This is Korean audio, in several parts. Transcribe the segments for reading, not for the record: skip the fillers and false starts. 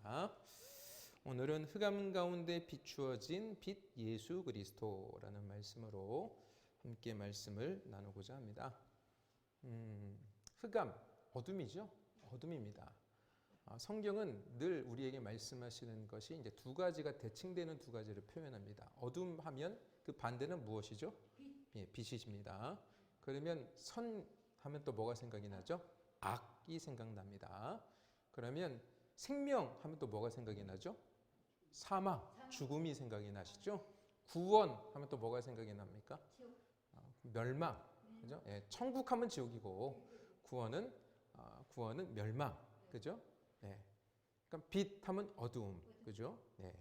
하겠습니다. 오늘은 흑암 가운데 비추어진 빛 예수 그리스도라는 말씀으로 함께 말씀을 나누고자 합니다. 흑암, 어둠이죠? 어둠입니다. 성경은 늘 우리에게 말씀하시는 것이 이제 두 가지가 대칭되는 두 가지를 표현합니다. 어둠하면 그 반대는 무엇이죠? 예, 빛이십니다. 그러면 선 하면 또 뭐가 생각이 나죠? 악이 생각납니다. 그러면 생명 하면 또 뭐가 생각이 나죠? 사망, 죽음이 생각이 나시죠? 구원 하면 또 뭐가 생각이 납니까? 멸망, 그죠? 예, 천국 하면 지옥이고 구원은 멸망, 그죠? 예. 그러니까 빛 하면 어두움, 그죠? 예.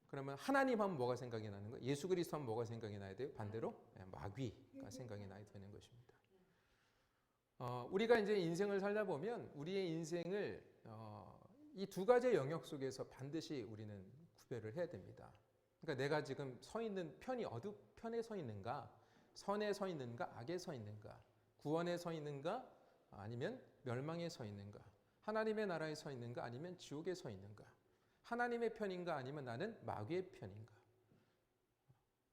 그러면 하나님 하면 뭐가 생각이 나는 거예요? 예수 그리스도 하면 뭐가 생각이 나야 돼요? 반대로 마귀가 생각이 나야 되는 것입니다. 우리가 이제 인생을 살다 보면 우리의 인생을 이 두 가지의 영역 속에서 반드시 우리는 구별을 해야 됩니다. 그러니까 내가 지금 서 있는 편이 어느 편에 서 있는가, 선에 서 있는가, 악에 서 있는가, 구원에 서 있는가, 아니면 멸망에 서 있는가, 하나님의 나라에 서 있는가, 아니면 지옥에 서 있는가, 하나님의 편인가, 아니면 나는 마귀의 편인가.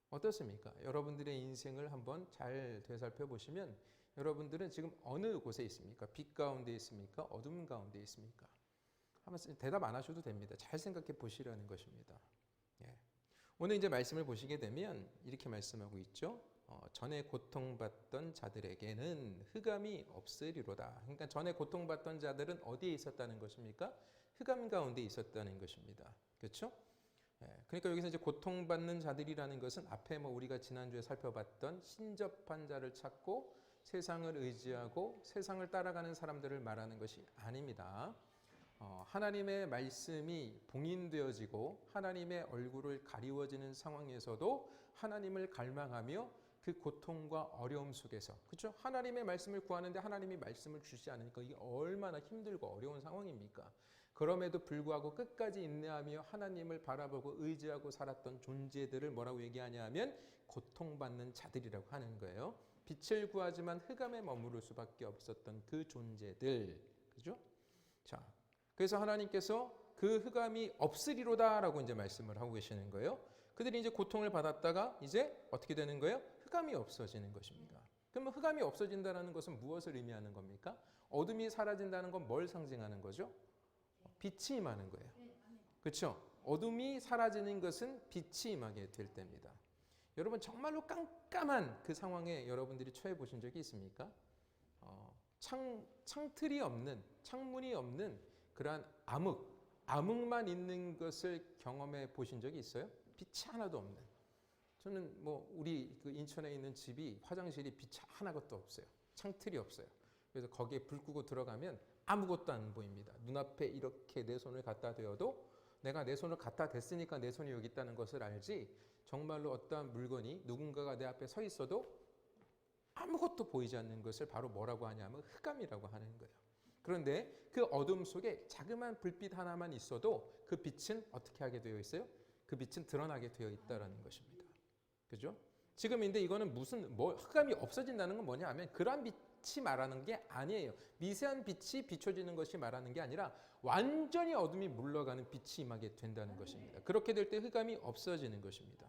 어떻습니까? 여러분들의 인생을 한번 잘 되살펴 보시면 여러분들은 지금 어느 곳에 있습니까? 빛 가운데 있습니까? 어둠 가운데 있습니까? 한번 대답 안 하셔도 됩니다. 잘 생각해 보시라는 것입니다. 예. 오늘 이제 말씀을 보시게 되면 이렇게 말씀하고 있죠. 전에 고통받던 자들에게는 흑암이 없으리로다. 그러니까 전에 고통받던 자들은 어디에 있었다는 것입니까? 흑암 가운데 있었다는 것입니다. 그렇죠? 그러니까 여기서 이제 고통받는 자들이라는 것은 앞에 우리가 지난주에 살펴봤던 신접한 자를 찾고 세상을 의지하고 세상을 따라가는 사람들을 말하는 것이 아닙니다. 하나님의 말씀이 봉인되어지고 하나님의 얼굴을 가리워지는 상황에서도 하나님을 갈망하며 그 고통과 어려움 속에서, 그렇죠? 하나님의 말씀을 구하는데 하나님이 말씀을 주시지 않으니까 이게 얼마나 힘들고 어려운 상황입니까? 그럼에도 불구하고 끝까지 인내하며 하나님을 바라보고 의지하고 살았던 존재들을 뭐라고 얘기하냐 하면 고통받는 자들이라고 하는 거예요. 빛을 구하지만 흑암에 머무를 수밖에 없었던 그 존재들, 그죠? 자, 그래서 하나님께서 그 흑암이 없으리로다라고 이제 말씀을 하고 계시는 거예요. 그들이 이제 고통을 받았다가 이제 어떻게 되는 거예요? 흑암이 없어지는 것입니다. 그러면 흑암이 없어진다는 것은 무엇을 의미하는 겁니까? 어둠이 사라진다는 건 뭘 상징하는 거죠? 빛이 임하는 거예요. 그렇죠? 어둠이 사라지는 것은 빛이 임하게 될 때입니다. 여러분 정말로 깜깜한 그 상황에 여러분들이 처해 보신 적이 있습니까? 창틀이 없는, 창문이 없는 그러한 암흑만 있는 것을 경험해 보신 적이 있어요? 빛이 하나도 없는. 저는 우리 그 인천에 있는 집이 화장실이 빛이 하나것도 없어요. 창틀이 없어요. 그래서 거기에 불 끄고 들어가면 아무것도 안 보입니다. 눈앞에 이렇게 내 손을 갖다 대어도 내가 내 손을 갖다 댔으니까 내 손이 여기 있다는 것을 알지, 정말로 어떠한 물건이 누군가가 내 앞에 서 있어도 아무것도 보이지 않는 것을 바로 뭐라고 하냐면 흑암이라고 하는 거예요. 그런데 그 어둠 속에 자그마한 불빛 하나만 있어도 그 빛은 어떻게 하게 되어 있어요? 그 빛은 드러나게 되어 있다는 것입니다. 그죠? 지금 근데 이거는 흑암이 없어진다는 건 뭐냐 하면 그러한 빛이 말하는 게 아니에요. 미세한 빛이 비춰지는 것이 말하는 게 아니라 완전히 어둠이 물러가는 빛이 임하게 된다는 것입니다. 그렇게 될 때 흑암이 없어지는 것입니다.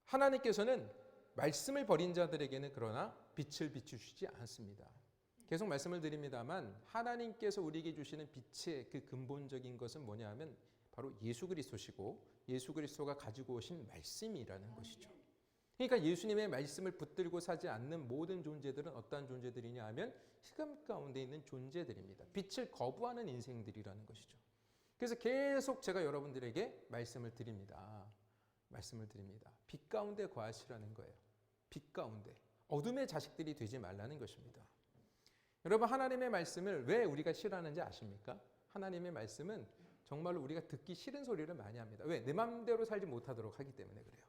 하나님께서는 말씀을 버린 자들에게는 그러나 빛을 비추시지 않습니다. 계속 말씀을 드립니다만 하나님께서 우리에게 주시는 빛의 그 근본적인 것은 뭐냐 하면 바로 예수 그리스도시고 예수 그리스도가 가지고 오신 말씀이라는 것이죠. 그러니까 예수님의 말씀을 붙들고 사지 않는 모든 존재들은 어떠한 존재들이냐 하면 흑암 가운데 있는 존재들입니다. 빛을 거부하는 인생들이라는 것이죠. 그래서 계속 제가 여러분들에게 말씀을 드립니다. 빛 가운데 거하시라는 거예요. 빛 가운데. 어둠의 자식들이 되지 말라는 것입니다. 여러분 하나님의 말씀을 왜 우리가 싫어하는지 아십니까? 하나님의 말씀은 정말로 우리가 듣기 싫은 소리를 많이 합니다. 왜? 내 마음대로 살지 못하도록 하기 때문에 그래요.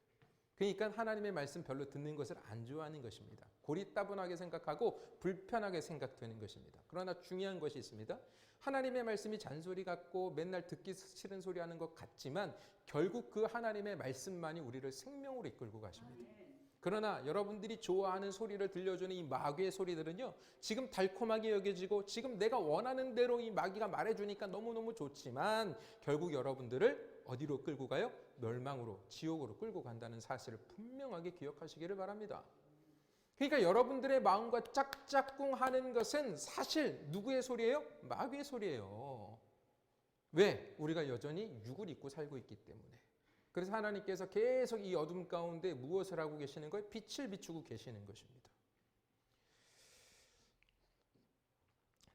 그러니까 하나님의 말씀 별로 듣는 것을 안 좋아하는 것입니다. 고리따분하게 생각하고 불편하게 생각되는 것입니다. 그러나 중요한 것이 있습니다. 하나님의 말씀이 잔소리 같고 맨날 듣기 싫은 소리 하는 것 같지만 결국 그 하나님의 말씀만이 우리를 생명으로 이끌고 가십니다. 그러나 여러분들이 좋아하는 소리를 들려주는 이 마귀의 소리들은요, 지금 달콤하게 여겨지고 지금 내가 원하는 대로 이 마귀가 말해주니까 너무너무 좋지만 결국 여러분들을 어디로 끌고 가요? 멸망으로, 지옥으로 끌고 간다는 사실을 분명하게 기억하시기를 바랍니다. 그러니까 여러분들의 마음과 짝짝꿍 하는 것은 사실 누구의 소리예요? 마귀의 소리예요. 왜? 우리가 여전히 육을 입고 살고 있기 때문에. 그래서 하나님께서 계속 이 어둠 가운데 무엇을 하고 계시는 거예요? 빛을 비추고 계시는 것입니다.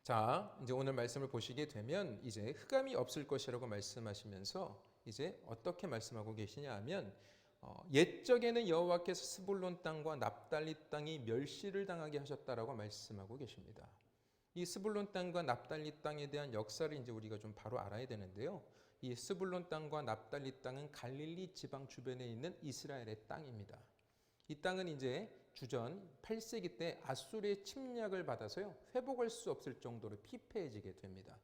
자, 이제 오늘 말씀을 보시게 되면 이제 흑암이 없을 것이라고 말씀하시면서 이제 어떻게 말씀하고 계시냐 하면 옛적에는 여호와께서 스불론 땅과 납달리 땅이 멸시를 당하게 하셨다라고 말씀하고 계십니다. 이 스불론 땅과 납달리 땅에 대한 역사를 이제 우리가 좀 바로 알아야 되는데요. 이 스불론 땅과 납달리 땅은 갈릴리 지방 주변에 있는 이스라엘의 땅입니다. 이 땅은 이제 주전 8세기 때 아수르의 침략을 받아서요, 회복할 수 없을 정도로 피폐해지게 됩니다.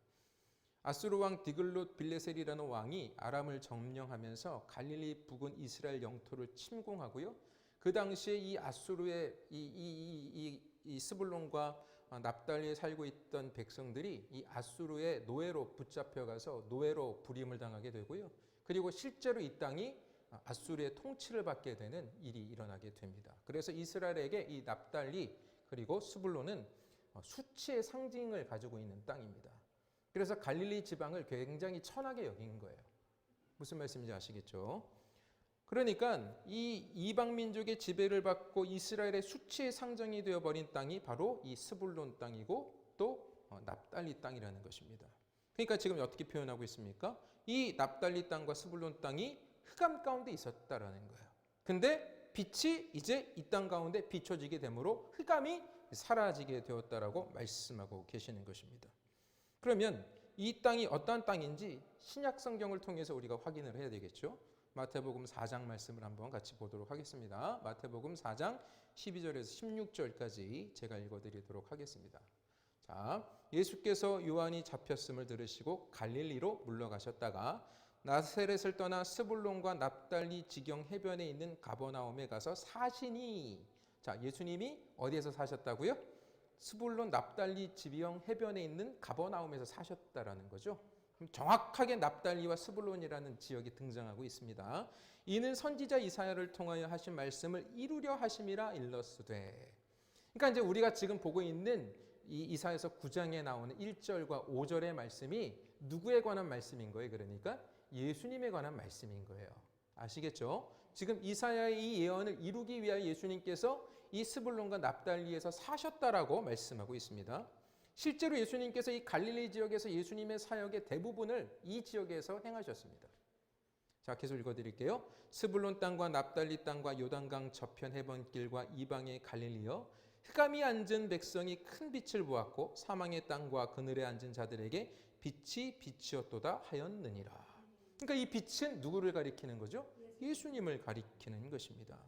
아수르 왕 디글롯 빌레셀이라는 왕이 아람을 점령하면서 갈릴리 북은 이스라엘 영토를 침공하고요. 그 당시에 이 아수르의 이 스불론과 납달리에 살고 있던 백성들이 이 아수르의 노예로 붙잡혀가서 노예로 부림을 당하게 되고요. 그리고 실제로 이 땅이 아수르의 통치를 받게 되는 일이 일어나게 됩니다. 그래서 이스라엘에게 이 납달리 그리고 스불론은 수치의 상징을 가지고 있는 땅입니다. 그래서 갈릴리 지방을 굉장히 천하게 여긴 거예요. 무슨 말씀인지 아시겠죠? 그러니까 이 이방 민족의 지배를 받고 이스라엘의 수치의 상징이 되어버린 땅이 바로 이 스불론 땅이고 또 납달리 땅이라는 것입니다. 그러니까 지금 어떻게 표현하고 있습니까? 이 납달리 땅과 스불론 땅이 흑암 가운데 있었다라는 거예요. 근데 빛이 이제 이 땅 가운데 비춰지게 되므로 흑암이 사라지게 되었다라고 말씀하고 계시는 것입니다. 그러면 이 땅이 어떠한 땅인지 신약 성경을 통해서 우리가 확인을 해야 되겠죠. 마태복음 4장 말씀을 한번 같이 보도록 하겠습니다. 마태복음 4장 12절에서 16절까지 제가 읽어드리도록 하겠습니다. 자, 예수께서 요한이 잡혔음을 들으시고 갈릴리로 물러가셨다가 나사렛을 떠나 스불론과 납달리 지경 해변에 있는 가버나움에 가서 사시니, 자, 예수님이 어디에서 사셨다고요? 스불론 납달리 지경 해변에 있는 가버나움에서 사셨다라는 거죠. 정확하게 납달리와 스불론이라는 지역이 등장하고 있습니다. 이는 선지자 이사야를 통하여 하신 말씀을 이루려 하심이라 일렀으되. 그러니까 이제 우리가 지금 보고 있는 이 이사야서 9장에 나오는 1절과 5절의 말씀이 누구에 관한 말씀인 거예요? 그러니까 예수님에 관한 말씀인 거예요. 아시겠죠? 지금 이사야의 이 예언을 이루기 위하여 예수님께서 이 스불론과 납달리에서 사셨다라고 말씀하고 있습니다. 실제로 예수님께서 이 갈릴리 지역에서 예수님의 사역의 대부분을 이 지역에서 행하셨습니다. 자, 계속 읽어드릴게요. 스불론 땅과 납달리 땅과 요단강 저편 해변길과 이방의 갈릴리여, 흑암이 앉은 백성이 큰 빛을 보았고 사망의 땅과 그늘에 앉은 자들에게 빛이 빛이었도다 하였느니라. 그러니까 이 빛은 누구를 가리키는 거죠? 예수님을 가리키는 것입니다.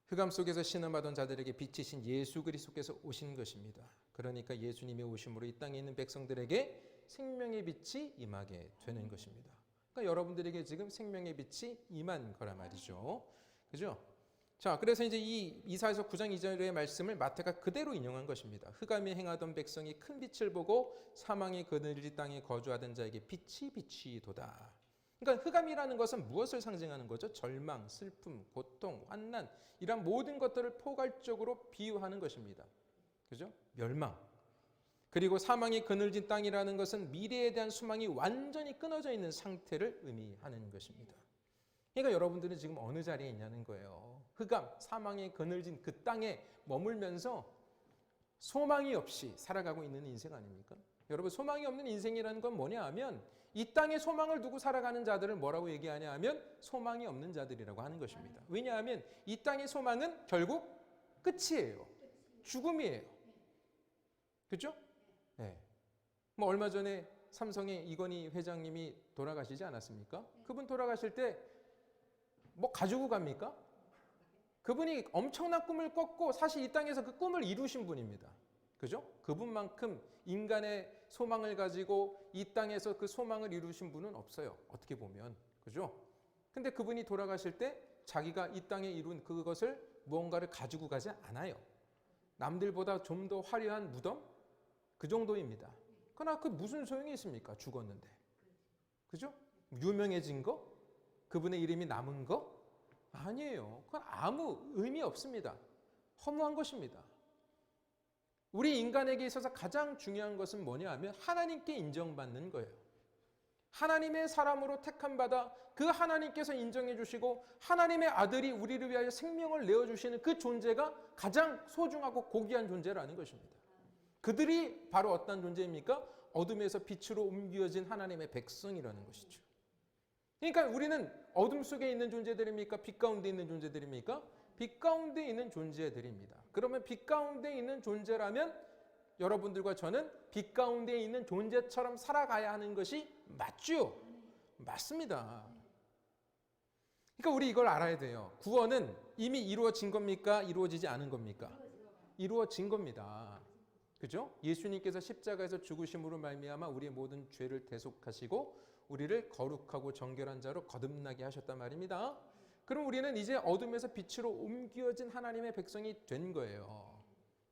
흑암 속에서 신음하던 자들에게 빛이신 예수 그리스도께서 오신 것입니다. 그러니까 예수님의 오심으로 이 땅에 있는 백성들에게 생명의 빛이 임하게 되는 것입니다. 그러니까 여러분들에게 지금 생명의 빛이 임한 거란 말이죠. 그죠? 자, 그래서 이제 이 이사야서 9장 2절의 말씀을 마태가 그대로 인용한 것입니다. 흑암에 행하던 백성이 큰 빛을 보고 사망의 그늘진 땅에 거주하던 자에게 빛이 비치도다. 그러니까 흑암이라는 것은 무엇을 상징하는 거죠? 절망, 슬픔, 고통, 환난, 이런 모든 것들을 포괄적으로 비유하는 것입니다. 그죠? 멸망. 그리고 사망의 그늘진 땅이라는 것은 미래에 대한 소망이 완전히 끊어져 있는 상태를 의미하는 것입니다. 그러니까 여러분들은 지금 어느 자리에 있냐는 거예요. 흑암, 사망의 그늘진 그 땅에 머물면서 소망이 없이 살아가고 있는 인생 아닙니까? 여러분, 소망이 없는 인생이라는 건 뭐냐 하면 이 땅에 소망을 두고 살아가는 자들을 뭐라고 얘기하냐 하면 소망이 없는 자들이라고 하는 것입니다. 왜냐하면 이 땅의 소망은 결국 끝이에요. 죽음이에요. 그렇죠? 네. 뭐 얼마 전에 삼성의 이건희 회장님이 돌아가시지 않았습니까? 그분 돌아가실 때 뭐 가지고 갑니까? 그분이 엄청난 꿈을 꿨고 사실 이 땅에서 그 꿈을 이루신 분입니다. 그죠? 그분만큼 인간의 소망을 가지고 이 땅에서 그 소망을 이루신 분은 없어요. 어떻게 보면. 그죠? 근데 그분이 돌아가실 때 자기가 이 땅에 이룬 그것을 무언가를 가지고 가지 않아요. 남들보다 좀 더 화려한 무덤? 그 정도입니다. 그러나 그 무슨 소용이 있습니까? 죽었는데. 그죠? 유명해진 거? 그분의 이름이 남은 거? 아니에요. 그건 아무 의미 없습니다. 허무한 것입니다. 우리 인간에게 있어서 가장 중요한 것은 뭐냐 하면 하나님께 인정받는 거예요. 하나님의 사람으로 택함받아 그 하나님께서 인정해 주시고 하나님의 아들이 우리를 위하여 생명을 내어주시는 그 존재가 가장 소중하고 고귀한 존재라는 것입니다. 그들이 바로 어떤 존재입니까? 어둠에서 빛으로 옮겨진 하나님의 백성이라는 것이죠. 그러니까 우리는 어둠 속에 있는 존재들입니까? 빛 가운데 있는 존재들입니까? 빛 가운데 있는 존재들입니다. 그러면 빛 가운데 있는 존재라면 여러분들과 저는 빛 가운데 있는 존재처럼 살아가야 하는 것이 맞죠? 맞습니다. 그러니까 우리 이걸 알아야 돼요. 구원은 이미 이루어진 겁니까? 이루어지지 않은 겁니까? 이루어진 겁니다. 그죠? 예수님께서 십자가에서 죽으심으로 말미암아 우리의 모든 죄를 대속하시고 우리를 거룩하고 정결한 자로 거듭나게 하셨단 말입니다. 그럼 우리는 이제 어둠에서 빛으로 옮겨진 하나님의 백성이 된 거예요.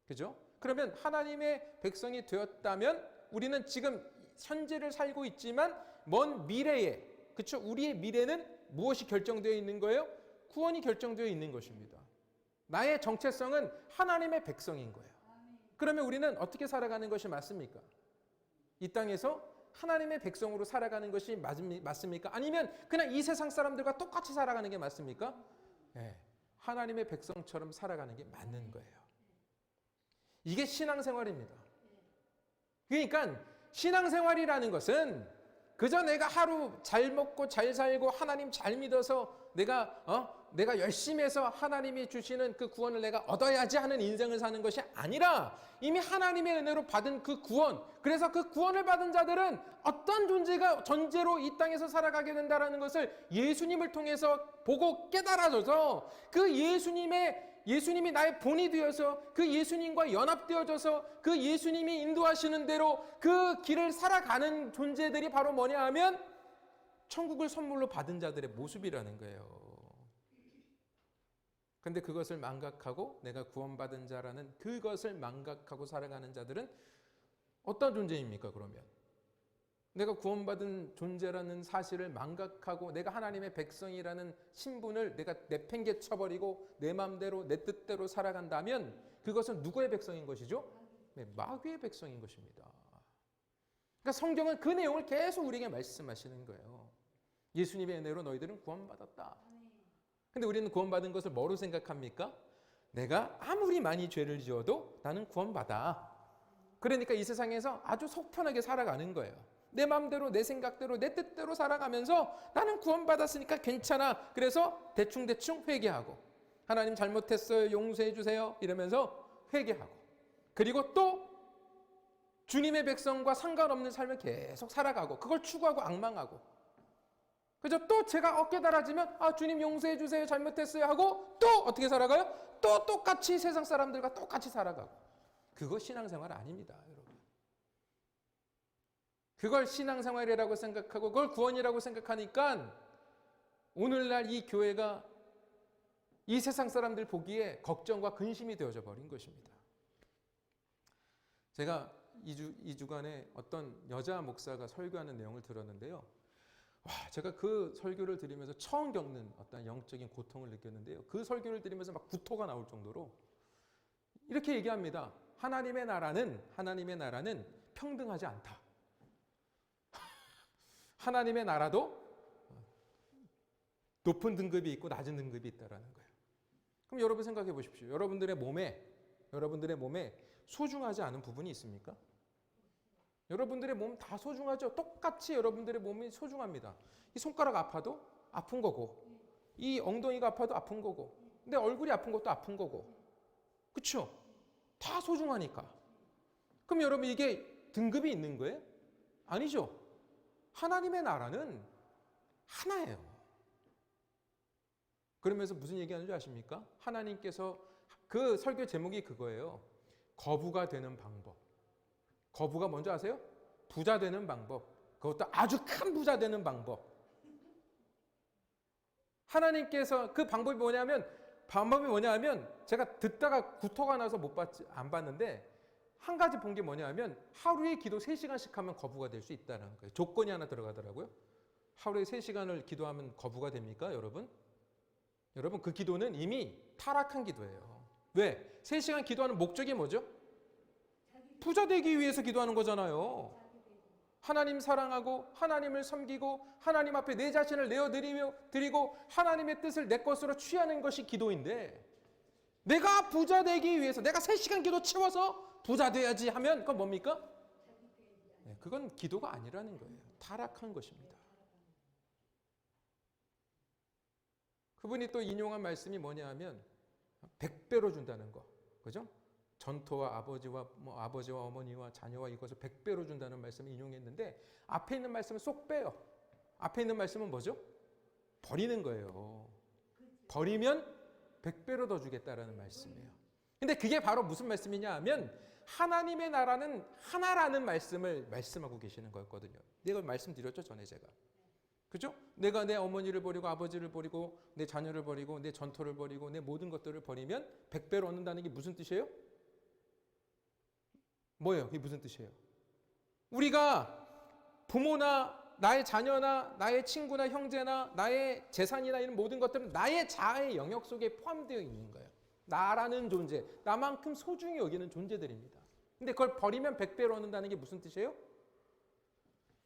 그죠? 그러면 하나님의 백성이 되었다면 우리는 지금 현재를 살고 있지만 먼 미래에, 그렇죠? 우리의 미래는 무엇이 결정되어 있는 거예요? 구원이 결정되어 있는 것입니다. 나의 정체성은 하나님의 백성인 거예요. 그러면 우리는 어떻게 살아가는 것이 맞습니까? 이 땅에서 하나님의 백성으로 살아가는 것이 맞습니까? 아니면 그냥 이 세상 사람들과 똑같이 살아가는 게 맞습니까? 네, 하나님의 백성처럼 살아가는 게 맞는 거예요. 이게 신앙생활입니다. 그러니까 신앙생활이라는 것은 그저 내가 하루 잘 먹고 잘 살고 하나님 잘 믿어서 내가 열심히 해서 하나님이 주시는 그 구원을 내가 얻어야지 하는 인생을 사는 것이 아니라 이미 하나님의 은혜로 받은 그 구원, 그래서 그 구원을 받은 자들은 어떤 존재로 이 땅에서 살아가게 된다는 것을 예수님을 통해서 보고 깨달아져서 그 예수님이 나의 본이 되어서 그 예수님과 연합되어져서 그 예수님이 인도하시는 대로 그 길을 살아가는 존재들이 바로 뭐냐 하면 천국을 선물로 받은 자들의 모습이라는 거예요. 근데 그것을 망각하고 내가 구원받은 자라는 그것을 망각하고 살아가는 자들은 어떤 존재입니까? 그러면 내가 구원받은 존재라는 사실을 망각하고 내가 하나님의 백성이라는 신분을 내가 내팽개쳐버리고 내 마음대로 내 뜻대로 살아간다면 그것은 누구의 백성인 것이죠? 네, 마귀의 백성인 것입니다. 그러니까 성경은 그 내용을 계속 우리에게 말씀하시는 거예요. 예수님의 은혜로 너희들은 구원받았다. 근데 우리는 구원받은 것을 뭐로 생각합니까? 내가 아무리 많이 죄를 지어도 나는 구원받아. 그러니까 이 세상에서 아주 속 편하게 살아가는 거예요. 내 마음대로 내 생각대로 내 뜻대로 살아가면서 나는 구원받았으니까 괜찮아. 그래서 대충대충 회개하고 하나님 잘못했어요. 용서해 주세요. 이러면서 회개하고 그리고 또 주님의 백성과 상관없는 삶을 계속 살아가고 그걸 추구하고 앙망하고 그죠? 또 제가 깨달아지면 주님 용서해 주세요. 잘못했어요 하고 또 어떻게 살아가요? 또 똑같이 세상 사람들과 똑같이 살아가고 그거 신앙생활 아닙니다. 여러분. 그걸 신앙생활이라고 생각하고 그걸 구원이라고 생각하니까 오늘날 이 교회가 이 세상 사람들 보기에 걱정과 근심이 되어져 버린 것입니다. 제가 2주간에 어떤 여자 목사가 설교하는 내용을 들었는데요. 제가 그 설교를 들으면서 처음 겪는 어떤 영적인 고통을 느꼈는데요. 그 설교를 들으면서 막 구토가 나올 정도로 이렇게 얘기합니다. 하나님의 나라는 평등하지 않다. 하나님의 나라도 높은 등급이 있고 낮은 등급이 있다라는 거예요. 그럼 여러분 생각해 보십시오. 여러분들의 몸에 소중하지 않은 부분이 있습니까? 여러분들의 몸 다 소중하죠. 똑같이 여러분들의 몸이 소중합니다. 이 손가락 아파도 아픈 거고 이 엉덩이가 아파도 아픈 거고 근데 얼굴이 아픈 것도 아픈 거고 그렇죠? 다 소중하니까. 그럼 여러분 이게 등급이 있는 거예요? 아니죠. 하나님의 나라는 하나예요. 그러면서 무슨 얘기하는지 아십니까? 하나님께서 그 설교 제목이 그거예요. 거부가 되는 방법. 거부가 뭔지 아세요? 부자 되는 방법. 그것도 아주 큰 부자 되는 방법. 하나님께서 그 방법이 뭐냐면 제가 듣다가 구토가 나서 안 봤는데 한 가지 본 게 뭐냐면 하루에 기도 3시간씩 하면 거부가 될 수 있다는 거예요. 조건이 하나 들어가더라고요. 하루에 3시간을 기도하면 거부가 됩니까, 여러분? 여러분, 그 기도는 이미 타락한 기도예요. 왜? 3시간 기도하는 목적이 뭐죠? 부자 되기 위해서 기도하는 거잖아요. 하나님 사랑하고 하나님을 섬기고 하나님 앞에 내 자신을 내어드리고 하나님의 뜻을 내 것으로 취하는 것이 기도인데, 내가 부자 되기 위해서 내가 3시간 기도 채워서 부자 돼야지 하면 그건 뭡니까? 네, 그건 기도가 아니라는 거예요. 타락한 것입니다. 그분이 또 인용한 말씀이 뭐냐 하면 100배로 준다는 거. 그죠? 전토와 아버지와 어머니와 자녀와 이것을 100배로 준다는 말씀을 인용했는데, 앞에 있는 말씀은 쏙 빼요. 앞에 있는 말씀은 뭐죠? 버리는 거예요. 버리면 100배로 더 주겠다라는 말씀이에요. 근데 그게 바로 무슨 말씀이냐 하면 하나님의 나라는 하나라는 말씀을 말씀하고 계시는 거였거든요. 내가 말씀드렸죠, 전에 제가. 그죠? 내가 내 어머니를 버리고 아버지를 버리고 내 자녀를 버리고 내 전토를 버리고 내 모든 것들을 버리면 100배로 얻는다는 게 무슨 뜻이에요? 뭐예요? 그게 무슨 뜻이에요? 우리가 부모나 나의 자녀나 나의 친구나 형제나 나의 재산이나 이런 모든 것들은 나의 자아의 영역 속에 포함되어 있는 거예요. 나라는 존재, 나만큼 소중히 여기는 존재들입니다. 근데 그걸 버리면 100배로 얻는다는 게 무슨 뜻이에요?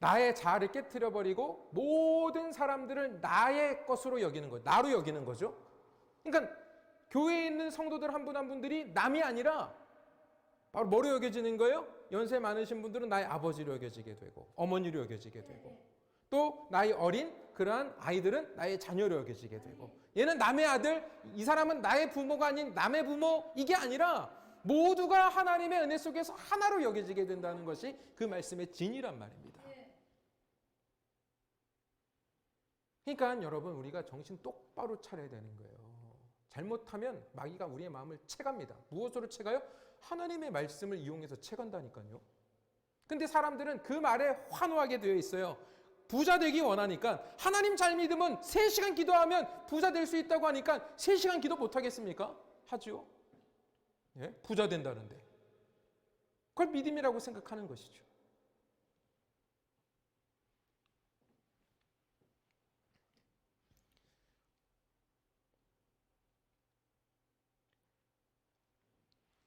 나의 자아를 깨트려버리고 모든 사람들을 나의 것으로 여기는 거예요. 나로 여기는 거죠. 그러니까 교회에 있는 성도들 한 분 한 분들이 남이 아니라 바로 뭐로 여겨지는 거예요? 연세 많으신 분들은 나의 아버지로 여겨지게 되고 어머니로 여겨지게 되고, 또 나의 어린 그러한 아이들은 나의 자녀로 여겨지게 되고, 얘는 남의 아들, 이 사람은 나의 부모가 아닌 남의 부모, 이게 아니라 모두가 하나님의 은혜 속에서 하나로 여겨지게 된다는 것이 그 말씀의 진이란 말입니다. 그러니까 여러분, 우리가 정신 똑바로 차려야 되는 거예요. 잘못하면 마귀가 우리의 마음을 채갑니다. 무엇으로 채가요? 하나님의 말씀을 이용해서 채간다니까요. 근데 사람들은 그 말에 환호하게 되어 있어요. 부자 되기 원하니까, 하나님 잘 믿으면 3시간 기도하면 부자 될 수 있다고 하니까 3시간 기도 못 하겠습니까? 하죠. 예? 부자 된다는데. 그걸 믿음이라고 생각하는 것이죠.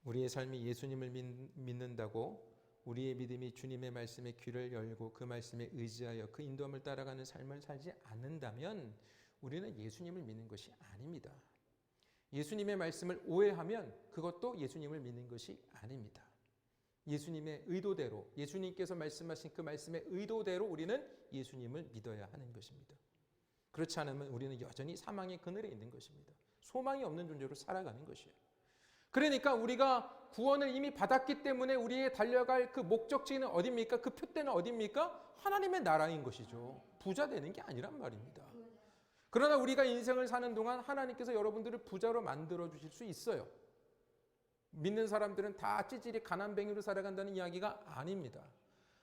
우리의 삶이 예수님을 믿는다고 우리의 믿음이 주님의 말씀에 귀를 열고 그 말씀에 의지하여 그 인도함을 따라가는 삶을 살지 않는다면 우리는 예수님을 믿는 것이 아닙니다. 예수님의 말씀을 오해하면 그것도 예수님을 믿는 것이 아닙니다. 예수님의 의도대로, 예수님께서 말씀하신 그 말씀의 의도대로 우리는 예수님을 믿어야 하는 것입니다. 그렇지 않으면 우리는 여전히 사망의 그늘에 있는 것입니다. 소망이 없는 존재로 살아가는 것이에요. 그러니까 우리가 구원을 이미 받았기 때문에 우리의 달려갈 그 목적지는 어디입니까? 그 표대는 어디입니까? 하나님의 나라인 것이죠. 부자 되는 게 아니란 말입니다. 그러나 우리가 인생을 사는 동안 하나님께서 여러분들을 부자로 만들어 주실 수 있어요. 믿는 사람들은 다 찌질이 가난뱅이로 살아간다는 이야기가 아닙니다.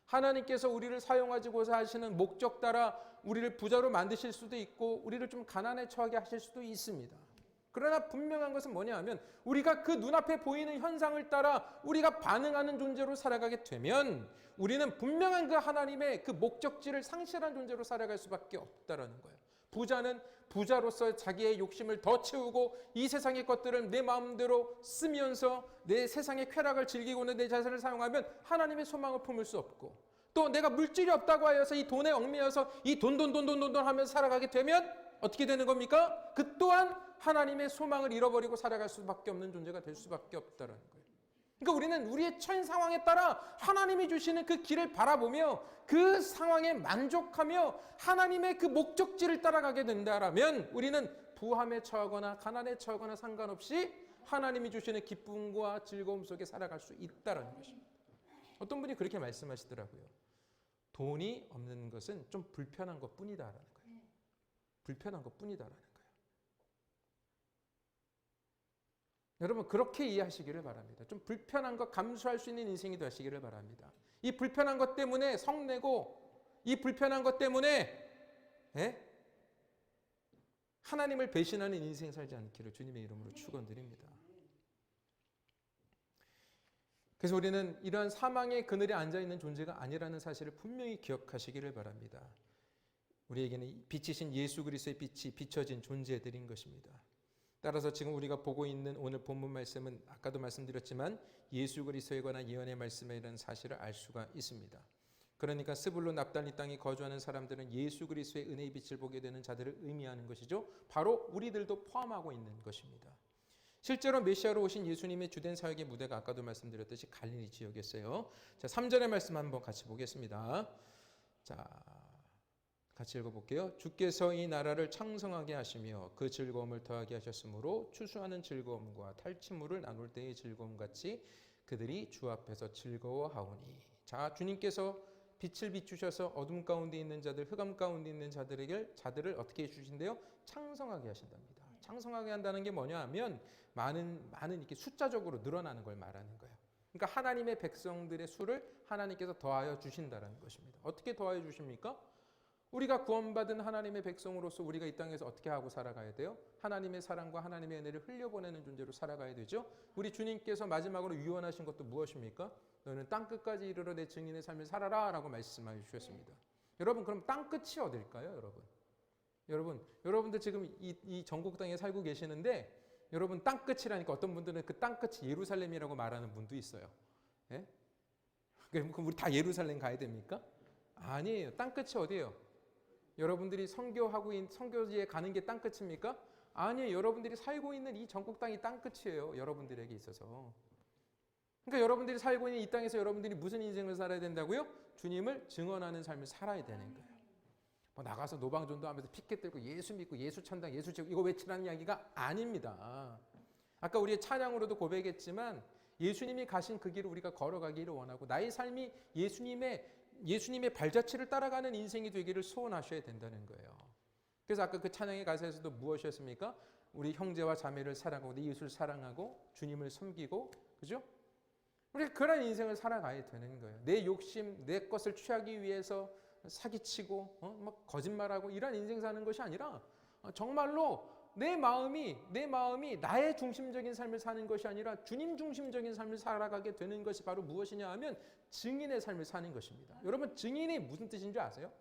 하나님께서 우리를 사용하시고자 하시는 목적 따라 우리를 부자로 만드실 수도 있고 우리를 좀 가난에 처하게 하실 수도 있습니다. 그러나 분명한 것은 뭐냐 하면 우리가 그 눈앞에 보이는 현상을 따라 우리가 반응하는 존재로 살아가게 되면 우리는 분명한 그 하나님의 그 목적지를 상실한 존재로 살아갈 수밖에 없다라는 거예요. 부자는 부자로서 자기의 욕심을 더 채우고 이 세상의 것들을 내 마음대로 쓰면서 내 세상의 쾌락을 즐기고는 내 자신을 사용하면 하나님의 소망을 품을 수 없고, 또 내가 물질이 없다고 하여서 이 돈에 얽매여서 이 돈 하면서 살아가게 되면 어떻게 되는 겁니까? 그 또한 하나님의 소망을 잃어버리고 살아갈 수밖에 없는 존재가 될 수밖에 없다는 거예요. 그러니까 우리는 우리의 처한 상황에 따라 하나님이 주시는 그 길을 바라보며 그 상황에 만족하며 하나님의 그 목적지를 따라가게 된다라면 우리는 부함에 처하거나 가난에 처하거나 상관없이 하나님이 주시는 기쁨과 즐거움 속에 살아갈 수 있다는 것입니다. 어떤 분이 그렇게 말씀하시더라고요. 돈이 없는 것은 좀 불편한 것뿐이다라는 거예요. 불편한 것뿐이다라는 거예요. 여러분, 그렇게 이해하시기를 바랍니다. 좀 불편한 것 감수할 수 있는 인생이 되시기를 바랍니다. 이 불편한 것 때문에 성내고 이 불편한 것 때문에 하나님을 배신하는 인생 살지 않기를 주님의 이름으로 축원드립니다. 그래서 우리는 이러한 사망의 그늘에 앉아있는 존재가 아니라는 사실을 분명히 기억하시기를 바랍니다. 우리에게는 빛이신 예수 그리스도의 빛이 비춰진 존재들인 것입니다. 따라서 지금 우리가 보고 있는 오늘 본문 말씀은 아까도 말씀드렸지만 예수 그리스도에 관한 예언의 말씀이라는 사실을 알 수가 있습니다. 그러니까 스불론 납달리 땅에 거주하는 사람들은 예수 그리스도의 은혜의 빛을 보게 되는 자들을 의미하는 것이죠. 바로 우리들도 포함하고 있는 것입니다. 실제로 메시아로 오신 예수님의 주된 사역의 무대가 아까도 말씀드렸듯이 갈릴리 지역이었어요. 자, 3절의 말씀 한번 같이 보겠습니다. 자, 같이 읽어볼게요. 주께서 이 나라를 창성하게 하시며 그 즐거움을 더하게 하셨으므로 추수하는 즐거움과 탈취물을 나눌 때의 즐거움 같이 그들이 주 앞에서 즐거워하오니. 자, 주님께서 빛을 비추셔서 어둠 가운데 있는 자들, 흑암 가운데 있는 자들을 어떻게 해주신대요? 창성하게 하신답니다. 창성하게 한다는 게 뭐냐 하면 많은 이렇게 숫자적으로 늘어나는 걸 말하는 거예요. 그러니까 하나님의 백성들의 수를 하나님께서 더하여 주신다는 것입니다. 어떻게 더하여 주십니까? 우리가 구원받은 하나님의 백성으로서 우리가 이 땅에서 어떻게 하고 살아가야 돼요? 하나님의 사랑과 하나님의 은혜를 흘려보내는 존재로 살아가야 되죠. 우리 주님께서 마지막으로 유언하신 것도 무엇입니까? 너는 땅끝까지 이르러 내 증인의 삶을 살아라 라고 말씀해 주셨습니다. 여러분, 그럼 땅끝이 어딜까요? 여러분들 지금 이 전국 땅에 살고 계시는데 여러분 땅끝이라니까 어떤 분들은 그 땅끝이 예루살렘이라고 말하는 분도 있어요. 예? 그럼 우리 다 예루살렘 가야 됩니까? 아니에요. 땅끝이 어디예요? 여러분들이 선교지에 가는 게 땅끝입니까? 아니에요. 여러분들이 살고 있는 이 전국 땅이 땅끝이에요. 여러분들에게 있어서. 그러니까 여러분들이 살고 있는 이 땅에서 여러분들이 무슨 인생을 살아야 된다고요? 주님을 증언하는 삶을 살아야 되는 거예요. 뭐 나가서 노방전도 하면서 피켓 들고 예수 믿고 예수 천당 예수 제국 이거 외치라는 이야기가 아닙니다. 아까 우리의 찬양으로도 고백했지만 예수님이 가신 그 길을 우리가 걸어가기를 원하고 나의 삶이 예수님의 발자취를 따라가는 인생이 되기를 소원하셔야 된다는 거예요. 그래서 아까 그 찬양의 가사에서도 무엇이었습니까? 우리 형제와 자매를 사랑하고 내 이웃을 사랑하고 주님을 섬기고, 그죠? 우리가 그런 인생을 살아가야 되는 거예요. 내 욕심, 내 것을 취하기 위해서 사기치고 막 거짓말하고 이런 인생 사는 것이 아니라 정말로 내 마음이 나의 중심적인 삶을 사는 것이 아니라 주님 중심적인 삶을 살아가게 되는 것이 바로 무엇이냐 하면 증인의 삶을 사는 것입니다. 여러분, 증인이 무슨 뜻인 줄 아세요?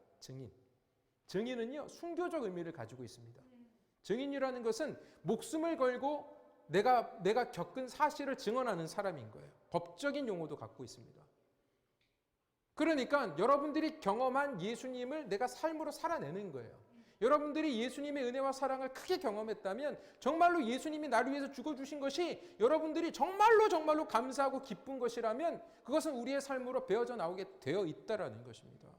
증인은요 순교적 의미를 가지고 있습니다. 증인이라는 것은 목숨을 걸고 내가 겪은 사실을 증언하는 사람인 거예요. 법적인 용어도 갖고 있습니다. 그러니까 여러분들이 경험한 예수님을 내가 삶으로 살아내는 거예요. 여러분들이 예수님의 은혜와 사랑을 크게 경험했다면 정말로 예수님이 나를 위해서 죽어주신 것이 여러분들이 정말로 감사하고 기쁜 것이라면 그것은 우리의 삶으로 배어져 나오게 되어 있다라는 것입니다.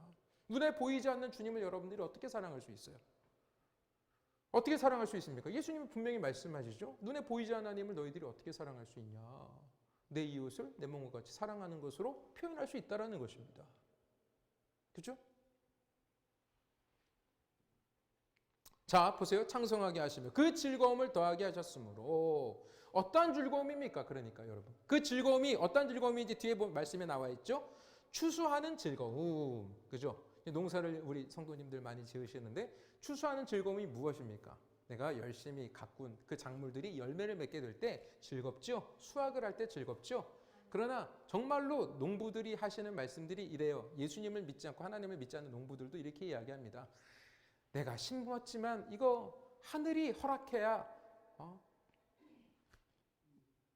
눈에 보이지 않는 주님을 여러분들이 어떻게 사랑할 수 있어요? 어떻게 사랑할 수 있습니까? 예수님은 분명히 말씀하시죠. 눈에 보이지 않는 하나님을 너희들이 어떻게 사랑할 수 있냐? 내 이웃을 내 몸과 같이 사랑하는 것으로 표현할 수 있다라는 것입니다. 그렇죠? 자, 보세요. 창성하게 하시며 그 즐거움을 더하게 하셨으므로. 어떠한 즐거움입니까? 그러니까 여러분, 그 즐거움이 어떤 즐거움인지 뒤에 말씀에 나와 있죠. 추수하는 즐거움, 그죠? 농사를 우리 성도님들 많이 지으시는데 추수하는 즐거움이 무엇입니까? 내가 열심히 가꾼 그 작물들이 열매를 맺게 될 때 즐겁죠? 수확을 할 때 즐겁죠? 그러나 정말로 농부들이 하시는 말씀들이 이래요. 예수님을 믿지 않고 하나님을 믿지 않는 농부들도 이렇게 이야기합니다. 내가 심었지만 이거 하늘이 허락해야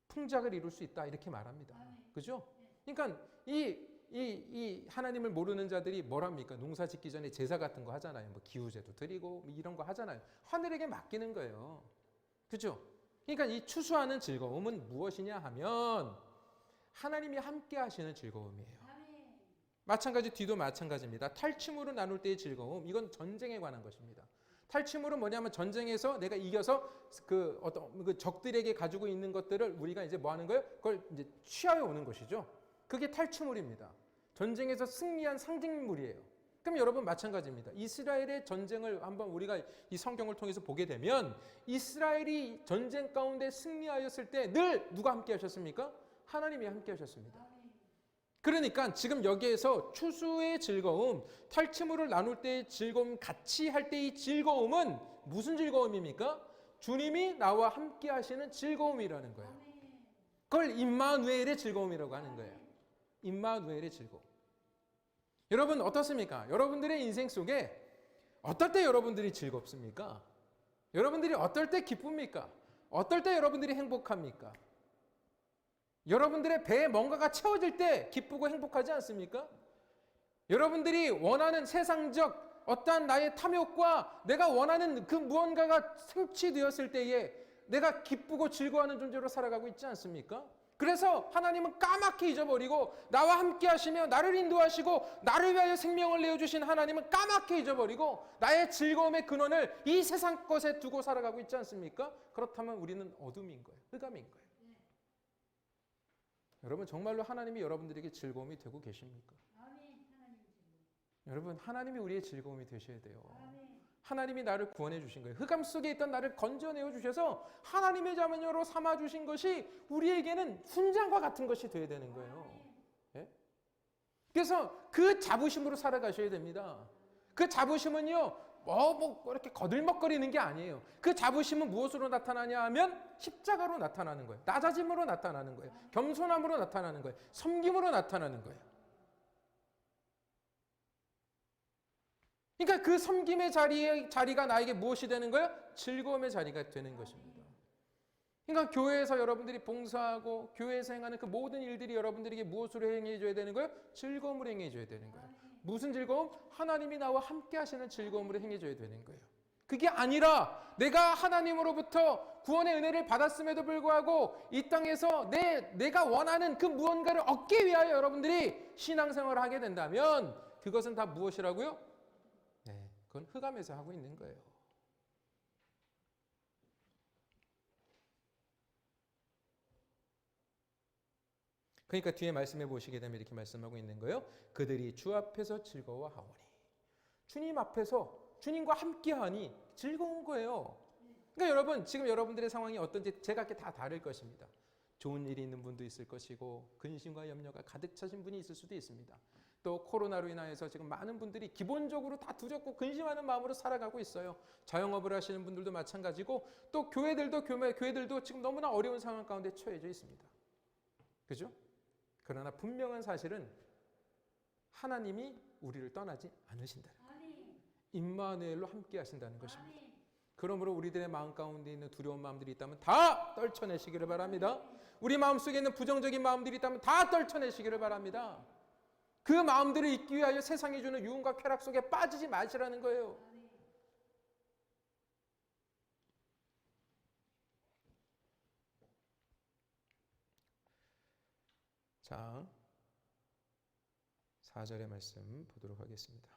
풍작을 이룰 수 있다 이렇게 말합니다. 그죠? 그러니까 이 하나님을 모르는 자들이 뭘 합니까? 농사 짓기 전에 제사 같은 거 하잖아요. 뭐 기후제도 드리고 이런 거 하잖아요. 하늘에게 맡기는 거예요. 그죠? 그러니까 이 추수하는 즐거움은 무엇이냐 하면 하나님이 함께 하시는 즐거움이에요. 마찬가지 뒤도 마찬가지입니다. 탈취물을 나눌 때의 즐거움, 이건 전쟁에 관한 것입니다. 탈취물은 뭐냐면 전쟁에서 내가 이겨서 그 적들에게 가지고 있는 것들을 우리가 이제 뭐 하는 거예요? 그걸 이제 취하여 오는 것이죠. 그게 탈취물입니다. 전쟁에서 승리한 상징물이에요. 그럼 여러분 마찬가지입니다. 이스라엘의 전쟁을 한번 우리가 이 성경을 통해서 보게 되면 이스라엘이 전쟁 가운데 승리하였을 때 늘 누가 함께 하셨습니까? 하나님이 함께 하셨습니다. 그러니까 지금 여기에서 추수의 즐거움, 탈취물을 나눌 때의 즐거움, 같이 할 때의 즐거움은 무슨 즐거움입니까? 주님이 나와 함께 하시는 즐거움이라는 거예요. 그걸 임마누엘의 즐거움이라고 하는 거예요. 임마누엘의 즐거움. 여러분 어떻습니까? 여러분들의 인생 속에 어떨 때 여러분들이 즐겁습니까? 여러분들이 어떨 때 기쁩니까? 어떨 때 여러분들이 행복합니까? 여러분들의 배에 뭔가가 채워질 때 기쁘고 행복하지 않습니까? 여러분들이 원하는 세상적 어떠한 나의 탐욕과 내가 원하는 그 무언가가 성취되었을 때에 내가 기쁘고 즐거워하는 존재로 살아가고 있지 않습니까? 그래서 하나님은 까맣게 잊어버리고 나와 함께 하시며 나를 인도하시고 나를 위하여 생명을 내어주신 하나님은 까맣게 잊어버리고 나의 즐거움의 근원을 이 세상 것에 두고 살아가고 있지 않습니까? 그렇다면 우리는 어둠인 거예요. 흑암인 거예요. 여러분 정말로 하나님이 여러분들에게 즐거움이 되고 계십니까? 여러분 하나님이 우리의 즐거움이 되셔야 돼요. 하나님이 나를 구원해 주신 거예요. 흑암 속에 있던 나를 건져내어 주셔서 하나님의 자녀로 삼아 주신 것이 우리에게는 훈장과 같은 것이 되어야 되는 거예요. 예? 그래서 그 자부심으로 살아가셔야 됩니다. 그 자부심은요 이렇게 거들먹거리는 게 아니에요. 그 자부심은 무엇으로 나타나냐 하면 십자가로 나타나는 거예요. 낮아짐으로 나타나는 거예요. 겸손함으로 나타나는 거예요. 섬김으로 나타나는 거예요. 그러니까 그 섬김의 자리가 나에게 무엇이 되는 거예요? 즐거움의 자리가 되는 것입니다. 그러니까 교회에서 여러분들이 봉사하고 교회에서 행하는 그 모든 일들이 여러분들에게 무엇으로 행해줘야 되는 거예요? 즐거움으로 행해줘야 되는 거예요. 무슨 즐거움? 하나님이 나와 함께 하시는 즐거움으로 행해줘야 되는 거예요. 그게 아니라 내가 하나님으로부터 구원의 은혜를 받았음에도 불구하고 이 땅에서 내가 원하는 그 무언가를 얻기 위하여 여러분들이 신앙생활을 하게 된다면 그것은 다 무엇이라고요? 네, 그건 흑암에서 하고 있는 거예요. 그러니까 뒤에 말씀해 보시게 되면 이렇게 말씀하고 있는 거예요. 그들이 주 앞에서 즐거워하오니. 주님 앞에서 주님과 함께하니 즐거운 거예요. 그러니까 여러분 지금 여러분들의 상황이 어떤지 제가 다 다를 것입니다. 좋은 일이 있는 분도 있을 것이고 근심과 염려가 가득 차신 분이 있을 수도 있습니다. 또 코로나로 인하여서 지금 많은 분들이 기본적으로 다 두렵고 근심하는 마음으로 살아가고 있어요. 자영업을 하시는 분들도 마찬가지고 또 교회들도 지금 너무나 어려운 상황 가운데 처해져 있습니다. 그죠? 그러나 분명한 사실은 하나님이 우리를 떠나지 않으신다. 임마누엘로 함께 하신다는 것입니다. 그러므로 우리들의 마음 가운데 있는 두려운 마음들이 있다면 다 떨쳐내시기를 바랍니다. 우리 마음속에 있는 부정적인 마음들이 있다면 다 떨쳐내시기를 바랍니다. 그 마음들을 잊기 위하여 세상이 주는 유흥과 쾌락 속에 빠지지 마시라는 거예요. 자, 4절의 말씀 보도록 하겠습니다.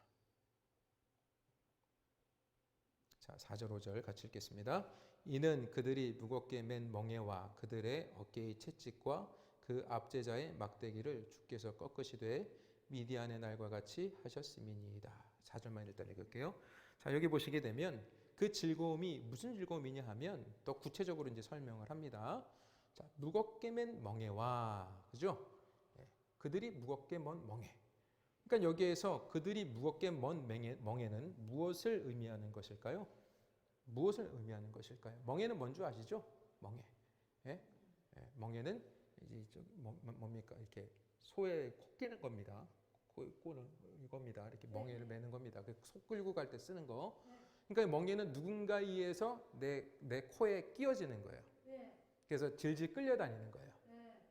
자, 4절 5절 같이 읽겠습니다. 이는 그들이 무겁게 맨 멍에와 그들의 어깨의 채찍과 그 압제자의 막대기를 주께서 꺾으시되 미디안의 날과 같이 하셨음이니이다. 4절만 일단 읽을게요. 자, 여기 보시게 되면 그 즐거움이 무슨 즐거움이냐 하면 또 구체적으로 이제 설명을 합니다. 자, 무겁게 맨 멍에와, 그죠? 그들이 무겁게 먼 멍에. 그러니까 여기에서 그들이 무겁게 먼 멍에는 무엇을 의미하는 것일까요? 무엇을 의미하는 것일까요? 멍에는 뭔 줄 아시죠? 멍에. 예? 예, 멍에는 이제 뭡니까? 이렇게 소에 코 끼는 겁니다. 꼬는 이겁니다. 이렇게 멍에를 매는 겁니다. 소 끌고 갈 때 쓰는 거. 그러니까 멍에는 누군가에 의해서 내 코에 끼어지는 거예요. 그래서 질질 끌려다니는 거예요.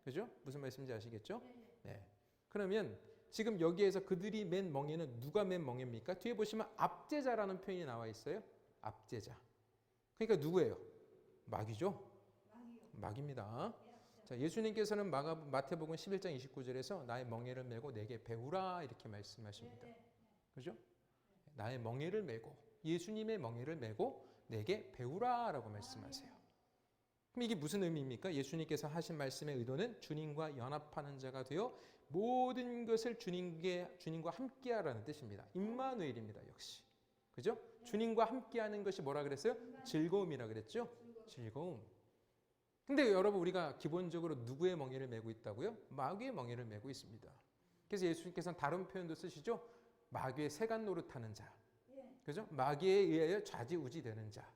그죠? 무슨 말씀인지 아시겠죠? 네. 그러면 지금 여기에서 그들이 맨 멍에는 누가 맨 멍에입니까? 뒤에 보시면 압제자라는 표현이 나와 있어요. 압제자. 그러니까 누구예요? 마귀죠? 마귀입니다. 자, 예수님께서는 마태복음 11장 29절에서 나의 멍에를 메고 내게 배우라 이렇게 말씀하십니다. 그죠? 나의 멍에를 메고 예수님의 멍에를 메고 내게 배우라라고 말씀하세요. 그럼 이게 무슨 의미입니까? 예수님께서 하신 말씀의 의도는 주님과 연합하는 자가 되어 모든 것을 주님과 함께하라는 뜻입니다. 임마누엘입니다. 역시. 그죠? 주님과 함께하는 것이 뭐라 그랬어요? 즐거움이라 그랬죠? 즐거움. 근데 여러분 우리가 기본적으로 누구의 멍에를 메고 있다고요? 마귀의 멍에를 메고 있습니다. 그래서 예수님께서는 다른 표현도 쓰시죠. 마귀의 세간 노릇하는 자. 그죠? 마귀에 의하여 좌지우지 되는 자.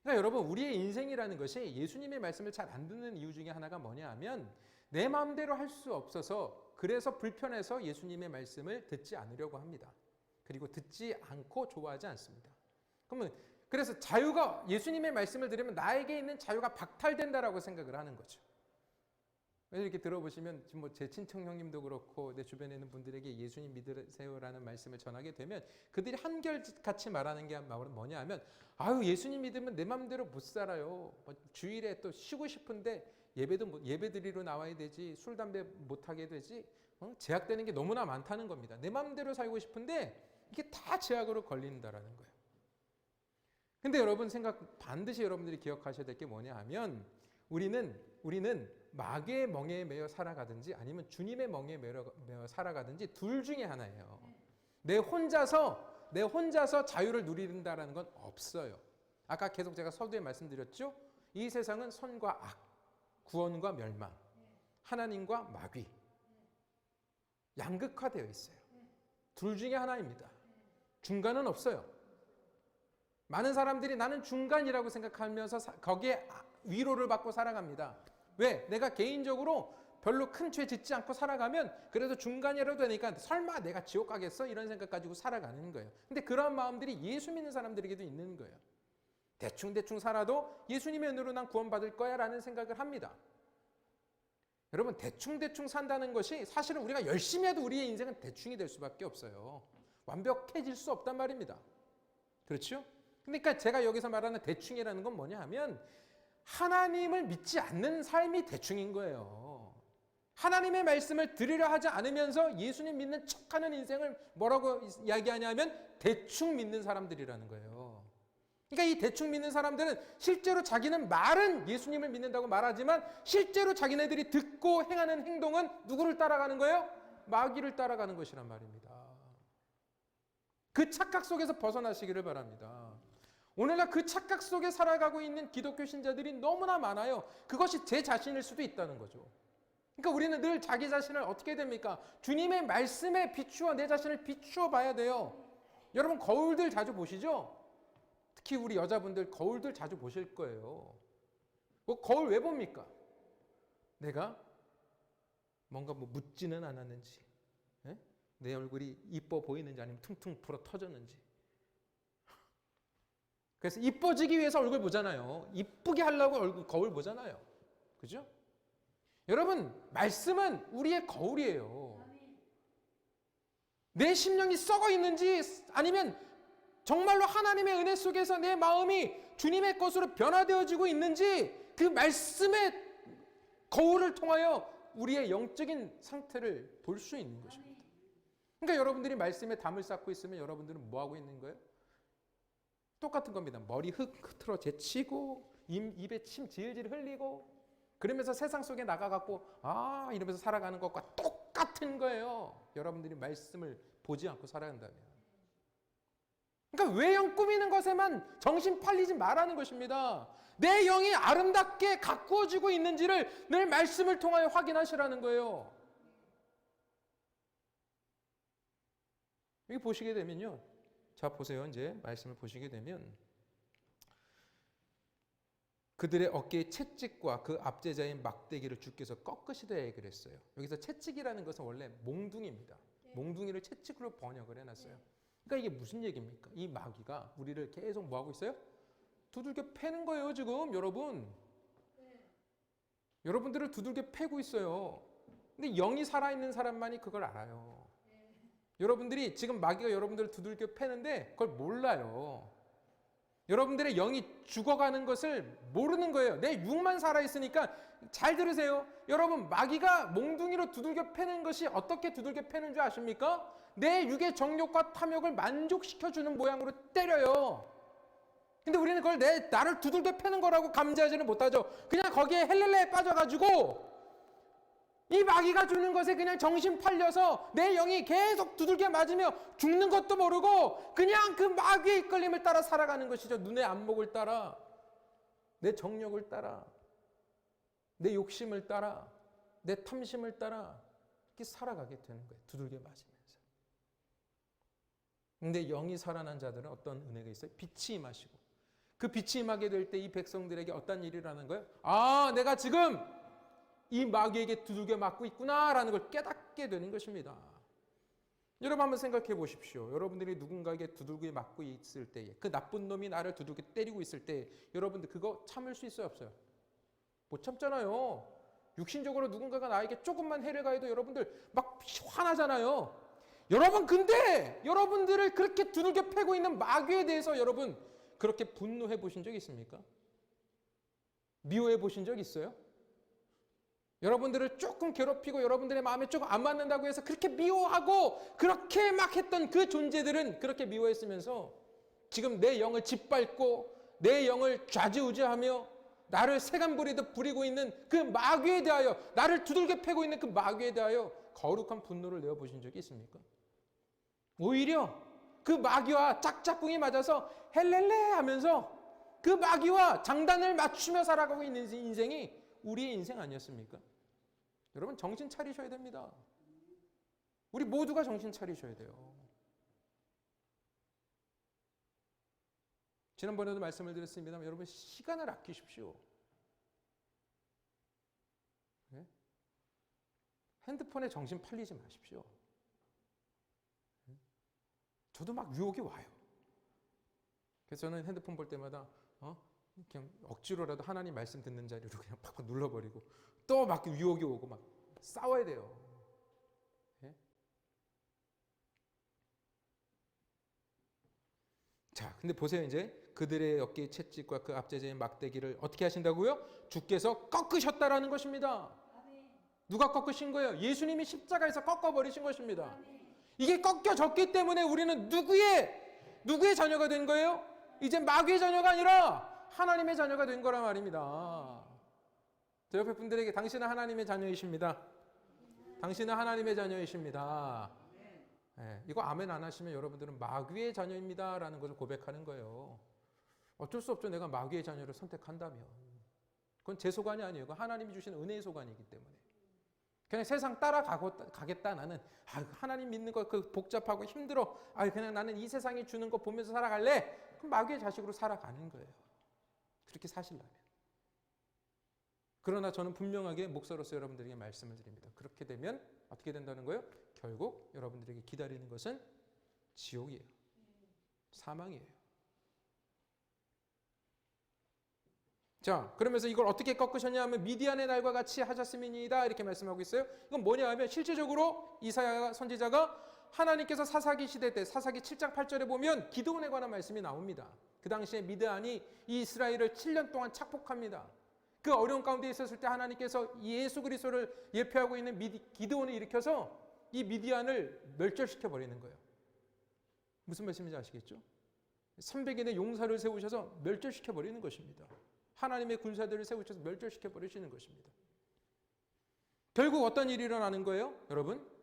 그러니까 여러분, 우리의 인생이라는 것이 예수님의 말씀을 잘 안 듣는 이유 중에 하나가 뭐냐 하면 내 마음대로 할 수 없어서, 그래서 불편해서 예수님의 말씀을 듣지 않으려고 합니다. 그리고 듣지 않고 좋아하지 않습니다. 그러면 그래서 자유가, 예수님의 말씀을 들으면 나에게 있는 자유가 박탈된다라고 생각을 하는 거죠. 이렇게 들어보시면 뭐 제 친척 형님도 그렇고 내 주변에 있는 분들에게 예수님 믿으세요라는 말씀을 전하게 되면 그들이 한결같이 말하는 게 뭐냐 하면, 아유, 예수님 믿으면 내 마음대로 못 살아요. 주일에 또 쉬고 싶은데 예배드리러 나와야 되지, 술 담배 못 하게 되지, 제약되는 게 너무나 많다는 겁니다. 내 마음대로 살고 싶은데 이게 다 제약으로 걸린다라는 거예요. 근데 여러분, 반드시 여러분들이 기억하셔야 될 게 뭐냐 하면, 우리는 마귀의 멍에에 매여 살아가든지 아니면 주님의 멍에에 매여 살아가든지 둘 중에 하나예요. 내 혼자서 자유를 누린다라는 건 없어요. 아까 계속 제가 서두에 말씀드렸죠. 이 세상은 선과 악, 구원과 멸망, 하나님과 마귀, 양극화되어 있어요. 둘 중에 하나입니다. 중간은 없어요. 많은 사람들이 나는 중간이라고 생각하면서 거기에 위로를 받고 살아갑니다. 왜? 내가 개인적으로 별로 큰 죄 짓지 않고 살아가면 그래도 중간이라도 되니까 설마 내가 지옥 가겠어? 이런 생각 가지고 살아가는 거예요. 근데 그런 마음들이 예수 믿는 사람들에게도 있는 거예요. 대충 살아도 예수님의 은혜로 난 구원받을 거야 라는 생각을 합니다. 여러분, 대충 산다는 것이 사실은 우리가 열심히 해도 우리의 인생은 대충이 될 수밖에 없어요. 완벽해질 수 없단 말입니다. 그렇죠? 그러니까 제가 여기서 말하는 대충이라는 건 뭐냐 하면 하나님을 믿지 않는 삶이 대충인 거예요. 하나님의 말씀을 들으려 하지 않으면서 예수님 믿는 척하는 인생을 뭐라고 이야기하냐면 대충 믿는 사람들이라는 거예요. 그러니까 이 대충 믿는 사람들은 실제로 자기는 말은 예수님을 믿는다고 말하지만 실제로 자기네들이 듣고 행하는 행동은 누구를 따라가는 거예요? 마귀를 따라가는 것이란 말입니다. 그 착각 속에서 벗어나시기를 바랍니다. 오늘날 그 착각 속에 살아가고 있는 기독교 신자들이 너무나 많아요. 그것이 제 자신일 수도 있다는 거죠. 그러니까 우리는 늘 자기 자신을 어떻게 됩니까? 주님의 말씀에 비추어 내 자신을 비추어 봐야 돼요. 여러분, 거울들 자주 보시죠? 특히 우리 여자분들 거울들 자주 보실 거예요. 뭐 거울 왜 봅니까? 내가 뭔가 묻지는 않았는지, 내 얼굴이 이뻐 보이는지 아니면 퉁퉁 불어 터졌는지. 그래서 이뻐지기 위해서 얼굴 보잖아요. 이쁘게 하려고 거울 보잖아요. 그죠? 여러분, 말씀은 우리의 거울이에요. 내 심령이 썩어 있는지 아니면 정말로 하나님의 은혜 속에서 내 마음이 주님의 것으로 변화되어지고 있는지 그 말씀의 거울을 통하여 우리의 영적인 상태를 볼 수 있는 것입니다. 그러니까 여러분들이 말씀에 담을 쌓고 있으면 여러분들은 뭐 하고 있는 거예요? 똑같은 겁니다. 머리 흐트러 제치고 입에 침 질질 흘리고 그러면서 세상 속에 나가갖고 이러면서 살아가는 것과 똑같은 거예요. 여러분들이 말씀을 보지 않고 살아간다면. 그러니까 외형 꾸미는 것에만 정신 팔리지 말라는 것입니다. 내 영이 아름답게 가꾸어지고 있는지를 늘 말씀을 통하여 확인하시라는 거예요. 여기 보시게 되면요. 자, 보세요. 이제 말씀을 보시게 되면 그들의 어깨에 채찍과 그 압제자인 막대기를 주께서 꺾으시되 그랬어요. 여기서 채찍이라는 것은 원래 몽둥이입니다. 몽둥이를 채찍으로 번역을 해놨어요. 그러니까 이게 무슨 얘기입니까? 이 마귀가 우리를 계속 뭐 하고 있어요? 두들겨 패는 거예요, 지금 여러분. 여러분들을 두들겨 패고 있어요. 근데 영이 살아있는 사람만이 그걸 알아요. 여러분들이 지금 마귀가 여러분들을 두들겨 패는데 그걸 몰라요. 여러분들의 영이 죽어가는 것을 모르는 거예요. 내 육만 살아있으니까 잘 들으세요. 여러분, 마귀가 몽둥이로 두들겨 패는 것이 어떻게 두들겨 패는 줄 아십니까? 내 육의 정욕과 탐욕을 만족시켜주는 모양으로 때려요. 근데 우리는 그걸 나를 두들겨 패는 거라고 감지하지는 못하죠. 그냥 거기에 헬렐레에 빠져가지고 이 마귀가 주는 것에 그냥 정신 팔려서 내 영이 계속 두들겨 맞으며 죽는 것도 모르고 그냥 그 마귀의 이끌림을 따라 살아가는 것이죠. 눈의 안목을 따라, 내 정욕을 따라, 내 욕심을 따라, 내 탐심을 따라. 이렇게 살아가게 되는 거예요. 두들겨 맞으면서. 근데 영이 살아난 자들은 어떤 은혜가 있어요? 빛이 임하시고 그 빛이 임하게 될 때 이 백성들에게 어떤 일이 일어나는 거예요? 아, 내가 지금 이 마귀에게 두들겨 맞고 있구나라는 걸 깨닫게 되는 것입니다. 여러분 한번 생각해 보십시오. 여러분들이 누군가에게 두들겨 맞고 있을 때에 그 나쁜 놈이 나를 두들겨 때리고 있을 때 여러분들 그거 참을 수 있어요, 없어요? 못 참잖아요. 육신적으로 누군가가 나에게 조금만 해를 가해도 여러분들 막 화나잖아요. 여러분 근데 여러분들을 그렇게 두들겨 패고 있는 마귀에 대해서 여러분 그렇게 분노해 보신 적 있습니까? 미워해 보신 적 있어요? 여러분들을 조금 괴롭히고 여러분들의 마음에 조금 안 맞는다고 해서 그렇게 미워하고 그렇게 막 했던 그 존재들은 그렇게 미워했으면서 지금 내 영을 짓밟고 내 영을 좌지우지하며 나를 새간부리듯 부리고 있는 그 마귀에 대하여 나를 두들겨 패고 있는 그 마귀에 대하여 거룩한 분노를 내어보신 적이 있습니까? 오히려 그 마귀와 짝짝꿍이 맞아서 헬렐레 하면서 그 마귀와 장단을 맞추며 살아가고 있는 인생이 우리의 인생 아니었습니까? 여러분 정신 차리셔야 됩니다. 우리 모두가 정신 차리셔야 돼요. 지난번에도 말씀을 드렸습니다만 여러분 시간을 아끼십시오. 네? 핸드폰에 정신 팔리지 마십시오. 네? 저도 막 유혹이 와요. 그래서 저는 핸드폰 볼 때마다 그냥 억지로라도 하나님 말씀 듣는 자리로 그냥 팍팍 눌러버리고 또 막 유혹이 오고 막 싸워야 돼요. 네? 자, 근데 보세요. 이제 그들의 어깨의 채찍과 그 앞제자의 막대기를 어떻게 하신다고요? 주께서 꺾으셨다라는 것입니다. 누가 꺾으신 거예요? 예수님이 십자가에서 꺾어버리신 것입니다. 이게 꺾여졌기 때문에 우리는 누구의 자녀가 된 거예요? 이제 마귀의 자녀가 아니라 하나님의 자녀가 된 거란 말입니다. 저 옆에 분들에게 당신은 하나님의 자녀이십니다. 당신은 하나님의 자녀이십니다. 네, 이거 아멘 안 하시면 여러분들은 마귀의 자녀입니다 라는 것을 고백하는 거예요. 어쩔 수 없죠. 내가 마귀의 자녀를 선택한다면. 그건 제 소관이 아니에요. 그건 하나님이 주신 은혜의 소관이기 때문에. 그냥 세상 따라가겠다 나는. 하나님 믿는 거 그 복잡하고 힘들어. 그냥 나는 이 세상이 주는 거 보면서 살아갈래. 그럼 마귀의 자식으로 살아가는 거예요. 그렇게 사시려면. 그러나 저는 분명하게 목사로서 여러분들에게 말씀을 드립니다. 그렇게 되면 어떻게 된다는 거예요? 결국 여러분들에게 기다리는 것은 지옥이에요. 사망이에요. 자, 그러면서 이걸 어떻게 꺾으셨냐 하면 미디안의 날과 같이 하셨음이니이다 이렇게 말씀하고 있어요. 이건 뭐냐 하면 실제적으로 이사야 선지자가 하나님께서 사사기 시대 때 사사기 7장 8절에 보면 기드온에 관한 말씀이 나옵니다. 그 당시에 미드안이 이스라엘을 7년 동안 착복합니다. 그 어려운 가운데 있었을 때 하나님께서 예수 그리스도를 예표하고 있는 기드온을 일으켜서 이 미디안을 멸절시켜 버리는 거예요. 무슨 말씀인지 아시겠죠? 300인의 용사를 세우셔서 멸절시켜 버리는 것입니다. 하나님의 군사들을 세우셔서 멸절시켜 버리시는 것입니다. 결국 어떤 일이 일어나는 거예요?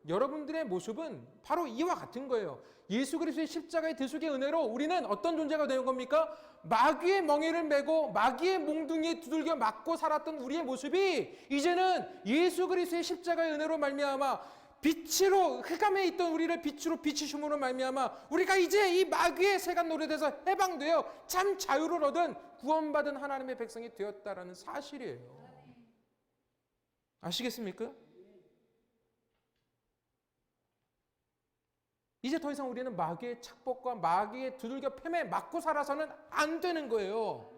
여러분들의 모습은 바로 이와 같은 거예요. 예수 그리스도의 십자가의 대속의 은혜로 우리는 어떤 존재가 되는 겁니까? 마귀의 멍에를 메고 마귀의 몽둥이에 두들겨 맞고 살았던 우리의 모습이 이제는 예수 그리스도의 십자가의 은혜로 말미암아 빛으로 흑암에 있던 우리를 빛으로 비치심으로 말미암아 우리가 이제 이 마귀의 세간 노릇에서 해방되어 참 자유를 얻은 구원받은 하나님의 백성이 되었다라는 사실이에요. 아시겠습니까? 이제 더 이상 우리는 마귀의 착복과 마귀의 두들겨 팹에 맞고 살아서는 안 되는 거예요.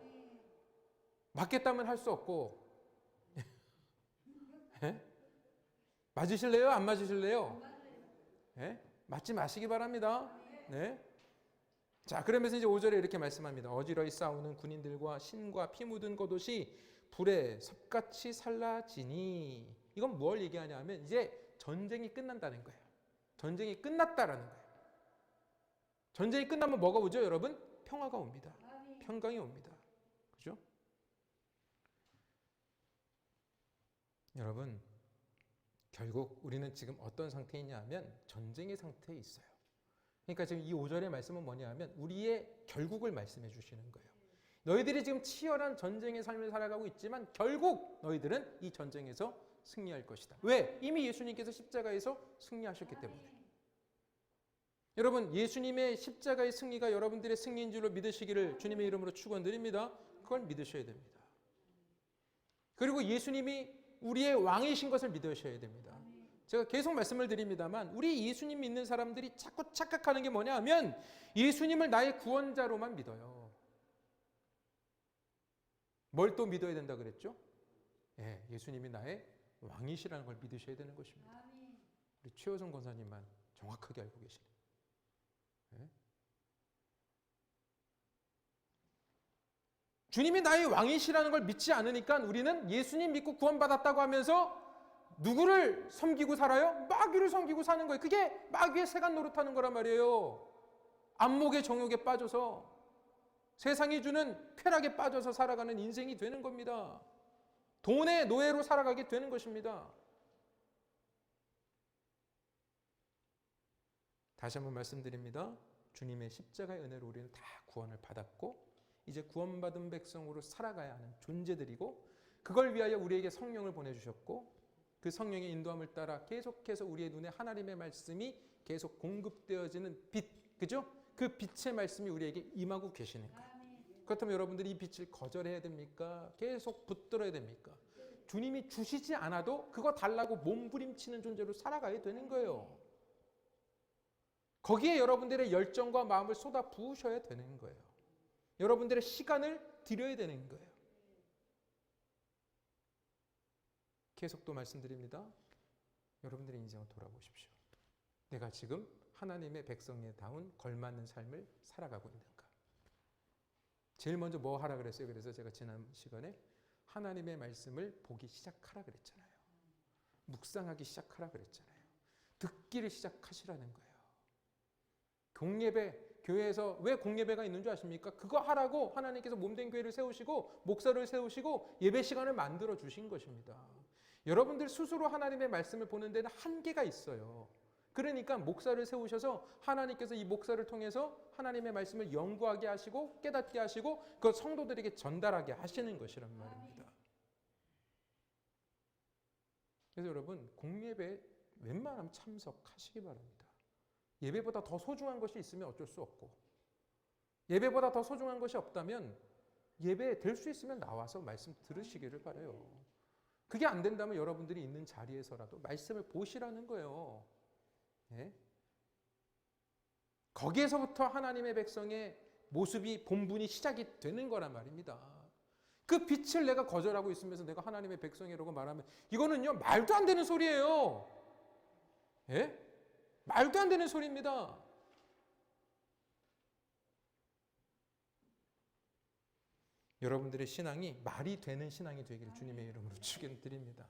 맞겠다면 할 수 없고. 맞으실래요? 안 맞으실래요? 맞지 마시기 바랍니다. 네. 자, 그러면서 이제 5절에 이렇게 말씀합니다. 어지러이 싸우는 군인들과 신과 피 묻은 겉옷이 불에 섭같이 살라지니. 이건 뭘 얘기하냐면 이제 전쟁이 끝난다는 거예요. 전쟁이 끝났다라는 거예요. 전쟁이 끝나면 뭐가 오죠, 여러분? 평화가 옵니다. 평강이 옵니다. 그죠? 여러분, 결국 우리는 지금 어떤 상태에 있냐 하면 전쟁의 상태에 있어요. 그러니까 지금 이 5절의 말씀은 뭐냐 하면 우리의 결국을 말씀해 주시는 거예요. 너희들이 지금 치열한 전쟁의 삶을 살아가고 있지만 결국 너희들은 이 전쟁에서 승리할 것이다. 왜? 이미 예수님께서 십자가에서 승리하셨기 때문에. 여러분, 예수님의 십자가의 승리가 여러분들의 승리인 줄로 믿으시기를 주님의 이름으로 축원드립니다. 그걸 믿으셔야 됩니다. 그리고 예수님이 우리의 왕이신 것을 믿으셔야 됩니다. 제가 계속 말씀을 드립니다만 우리 예수님 믿는 사람들이 자꾸 착각하는 게 뭐냐 하면 예수님을 나의 구원자로만 믿어요. 뭘 또 믿어야 된다 그랬죠? 예, 예수님이 나의 왕이시라는 걸 믿으셔야 되는 것입니다. 우리 최호성 권사님만 정확하게 알고 계시네요. 예? 주님이 나의 왕이시라는 걸 믿지 않으니까 우리는 예수님 믿고 구원받았다고 하면서 누구를 섬기고 살아요? 마귀를 섬기고 사는 거예요. 그게 마귀의 세간 노릇하는 거란 말이에요. 안목의 정욕에 빠져서 세상이 주는 쾌락에 빠져서 살아가는 인생이 되는 겁니다. 돈의 노예로 살아가게 되는 것입니다. 다시 한번 말씀드립니다. 주님의 십자가의 은혜로 우리는 다 구원을 받았고 이제 구원받은 백성으로 살아가야 하는 존재들이고 그걸 위하여 우리에게 성령을 보내주셨고 그 성령의 인도함을 따라 계속해서 우리의 눈에 하나님의 말씀이 계속 공급되어지는 빛, 그죠? 그 빛의 말씀이 우리에게 임하고 계시는 거예요. 그렇다면 여러분들이 이 빛을 거절해야 됩니까? 계속 붙들어야 됩니까? 주님이 주시지 않아도 그거 달라고 몸부림치는 존재로 살아가야 되는 거예요. 거기에 여러분들의 열정과 마음을 쏟아 부으셔야 되는 거예요. 여러분들의 시간을 드려야 되는 거예요. 계속 또 말씀드립니다. 여러분들의 인생을 돌아보십시오. 내가 지금 하나님의 백성에 다운 걸맞는 삶을 살아가고 있는가? 제일 먼저 뭐 하라 그랬어요? 그래서 제가 지난 시간에 하나님의 말씀을 보기 시작하라 그랬잖아요. 묵상하기 시작하라 그랬잖아요. 듣기를 시작하시라는 거예요. 공예배, 교회에서 왜 공예배가 있는 줄 아십니까? 그거 하라고 하나님께서 몸된 교회를 세우시고 목사를 세우시고 예배 시간을 만들어 주신 것입니다. 여러분들 스스로 하나님의 말씀을 보는 데는 한계가 있어요. 그러니까 목사를 세우셔서 하나님께서 이 목사를 통해서 하나님의 말씀을 연구하게 하시고 깨닫게 하시고 그 성도들에게 전달하게 하시는 것이란 말입니다. 그래서 여러분 공예배 웬만하면 참석하시기 바랍니다. 예배보다 더 소중한 것이 있으면 어쩔 수 없고 예배보다 더 소중한 것이 없다면 예배에 될 수 있으면 나와서 말씀 들으시기를 바라요. 그게 안 된다면 여러분들이 있는 자리에서라도 말씀을 보시라는 거예요. 예? 거기에서부터 하나님의 백성의 모습이 본분이 시작이 되는 거란 말입니다. 그 빛을 내가 거절하고 있으면서 내가 하나님의 백성이라고 말하면 이거는요 말도 안 되는 소리예요. 예? 말도 안 되는 소리입니다. 여러분들의 신앙이 말이 되는 신앙이 되기를 주님의 이름으로 축원드립니다.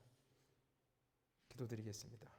기도드리겠습니다.